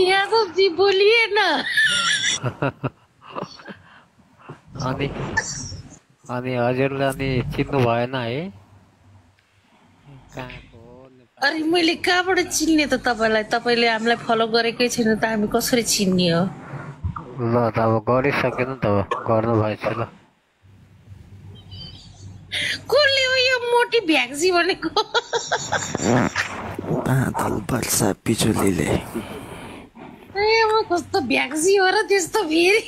यादव जी बोलिए ना। अनि अनि हजुरले अनि चिन्नु भएन है? कहाँको अरे नेपाली? मैले कहाँबाट चिन्ने त तपाईँलाई? तपाईँले हामीलाई फलो गरेकै छैन त हामी कसरी चिन्ने हो? ल त अब गरिसकेन त गर्नु भएछ ल। कसले हो यो मोटी भ्याक्सी भनेको? बादल वर्षा बिजुलीले ए म कस्तो भ्याक्सी हो र त्यस्तो फेरि?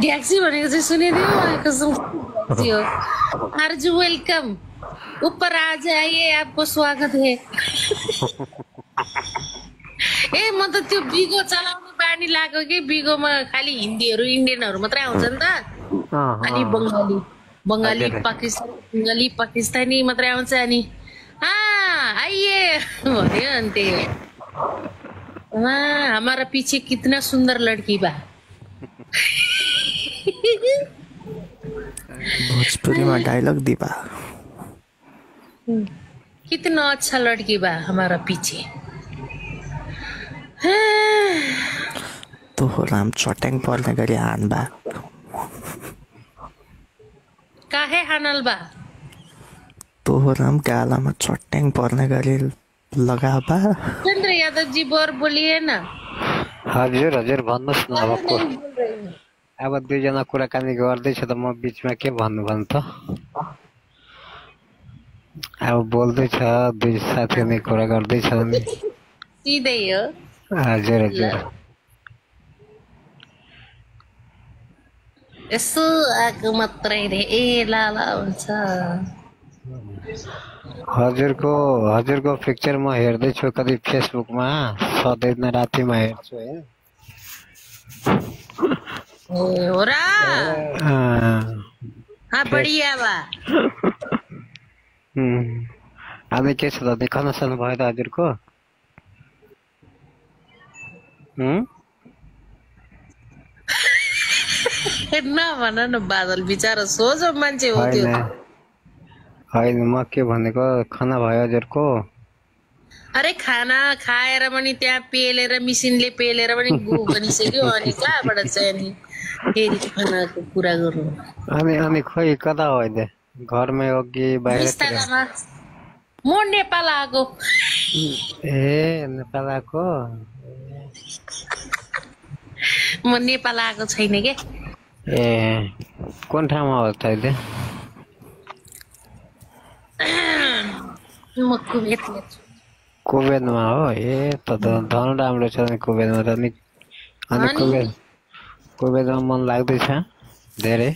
भ्याक्सी भनेको चाहिँ सुनिदियो कसम हो। अर्जु वेलकम, ऊपर आ जाइए, आपको स्वागत है। ए म त त्यो बिगो चलाउनु बानी लाग्यो कि बिगोमा खालि हिन्दीहरू इन्डियनहरू मात्रै आउँछ नि त। अनि बङ्गाली बङ्गाली बङ्गाली पाकिस्तानी मात्रै आउँछ। अनि आइए भन्यो अनि त्यही हमारा पीछे कितना सुन्दर लड़की बा। भोजपुरीमा डायलॉग दिबा। कितना अच्छा लड़की बा हमारा पीछे। तोहराम चट्याङ पर्ने गरी हानबा। काहे हानल बा? तोहराम गालामा चट्याङ पर्ने गरी लगाबा। चंद्र यादव जी बोर बोलिए ना। हजुर हजुर भन्नुहोस् न। अब दुईजना कुराकानी गर्दैछ त म बिचमा के भन्नु भन्नु त? अब बोल्दैछ, दुई साथी नै कुरा गर्दैछ नि। सिधै हो। हजुर हजुर। यसो आएको मात्रै रे ए लाला हुन्छ। हजुरको पिक्चर म हेर्दैछु कति फेसबुकमा, सधैँ नै रातिमा हेर्छु है। ए हो र? बढिया बा। अनि के छ त देखाउन सक्नु भयो त हजुरको? नभन न बादल, बिचारा सोझो मान्छे हो त्यो। होइन म के भनेको, खाना भयो हजुरको? अरे खाना खाएर पनि त्यहाँ पेलेर मिसिनले पेलेर पनि गु बनिसक्यो। अनि कहाँबाट चाहिँ अनि फेरि खानाको कुरा गर्नु? अनि खोइ कता हो अहिले? घरमै हो कि बाहिरतिर? म नेपाल आएको। ए नेपाल आएको? म नेपाल आएको छैन के। ए कुन ठाउँमा हो त अहिले? म कुवेतमा छु। कुवेतमा हो? ए त धन राम्रो छ नि कुवेतमा त। अनि कुवेतमा मन लाग्दैछ धेरै?